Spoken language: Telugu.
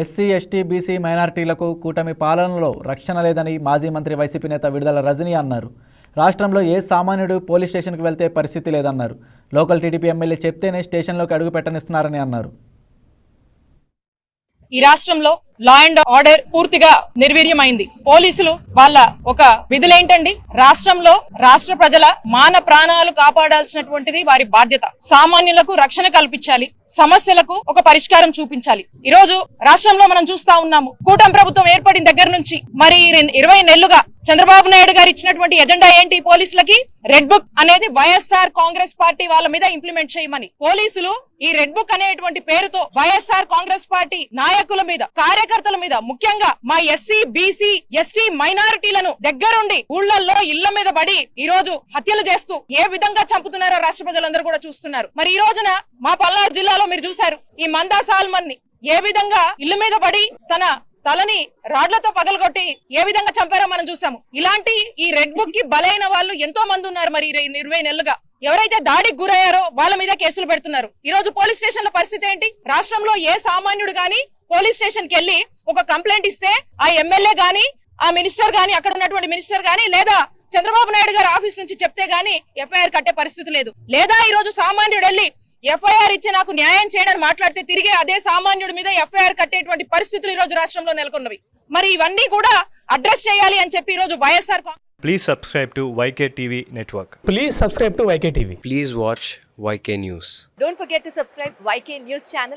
ఎస్సీ, ఎస్టీ, బీసీ మైనారిటీలకు కూటమి పాలనలో రక్షణ లేదని మాజీ మంత్రి వైసీపీ నేత విడుదల రజనీ అన్నారు. రాష్ట్రంలో ఏ సామాన్యుడు పోలీస్ స్టేషన్కి వెళ్తే పరిస్థితి లేదన్నారు. లోకల్ టీడీపీ ఎమ్మెల్యే చెప్తేనే స్టేషన్లోకి అడుగు పెట్టనిస్తున్నారని అన్నారు. ఈ రాష్ట్రంలో లా అండ్ ఆర్డర్ పూర్తిగా నిర్వీర్యమైంది. పోలీసులు వాళ్ళ ఒక విధులేంటండి? రాష్ట్రంలో రాష్ట్ర ప్రజల మాన ప్రాణాలు కాపాడాల్సినటువంటిది వారి బాధ్యత. సామాన్యులకు రక్షణ కల్పించాలి, సమస్యలకు ఒక పరిష్కారం చూపించాలి. ఈ రోజు రాష్ట్రంలో మనం చూస్తా ఉన్నాము, కూటమి ప్రభుత్వం ఏర్పడిన దగ్గర నుంచి మరి 20 నెలలుగా చంద్రబాబు నాయుడు గారు ఇచ్చినటువంటి ఎజెండా ఏంటి? పోలీసులకి రెడ్ బుక్ అనేది వైఎస్ఆర్ కాంగ్రెస్ పార్టీ వాళ్ళ మీద ఇంప్లిమెంట్ చేయమని. పోలీసులు ఈ రెడ్ బుక్ అనేటువంటి పేరుతో వైఎస్ఆర్ కాంగ్రెస్ పార్టీ నాయకుల మీద, కార్యకర్తల మీద, ముఖ్యంగా మా ఎస్సీ, బీసీ, ఎస్టీ మైనారిటీలను దగ్గరుండి ఊళ్ళల్లో ఇళ్ల మీద పడి ఈ రోజు హత్యలు చేస్తూ ఏ విధంగా చంపుతున్నారో రాష్ట్ర ప్రజలందరూ కూడా చూస్తున్నారు. మరి ఈ రోజున మా పల్నాడు జిల్లాలో మీరు చూశారు, ఈ మందా సాల్మన్ ని ఏ విధంగా ఇళ్ల మీద పడి తన తలని రాడ్లతో పగలగొట్టి ఏ విధంగా చంపారో మనం చూసాము. ఇలాంటి ఈ రెడ్ బుక్ కి బలైన వాళ్ళు ఎంతో మంది ఉన్నారు. మరి 20 నెలలుగా ఎవరైతే దాడికి గురయ్యారో వాళ్ళ మీద కేసులు పెడుతున్నారు. ఈ రోజు పోలీస్ స్టేషన్ల పరిస్థితి ఏంటి? రాష్ట్రంలో ఏ సామాన్యుడు గాని పోలీస్ స్టేషన్ కి వెళ్లి ఒక కంప్లైంట్ ఇస్తే ఆ ఎమ్మెల్యే గాని, ఆ మినిస్టర్ గాని, అక్కడ ఉన్నటువంటి మినిస్టర్ గాని, లేదా చంద్రబాబు నాయుడు గారి ఆఫీస్ నుంచి చెప్తే గాని ఎఫ్ఐఆర్ కట్టే పరిస్థితి లేదు. లేదా ఈ రోజు సామాన్యుడు వెళ్లి ఎఫ్ఐఆర్ ఇచ్చి నాకు న్యాయం చేయడానికి మాట్లాడితే తిరిగి అదే సామాన్యుడి మీద ఎఫ్ఐఆర్ కట్టేటువంటి పరిస్థితులు ఈ రోజు రాష్ట్రంలో నెలకొన్నవి. మరి ఇవన్నీ కూడా అడ్రస్ చేయాలి అని చెప్పి ఈ రోజు YSR. Please subscribe to YK TV Network. Please subscribe to YK TV. Please watch YK News. Don't forget to subscribe YK News channel.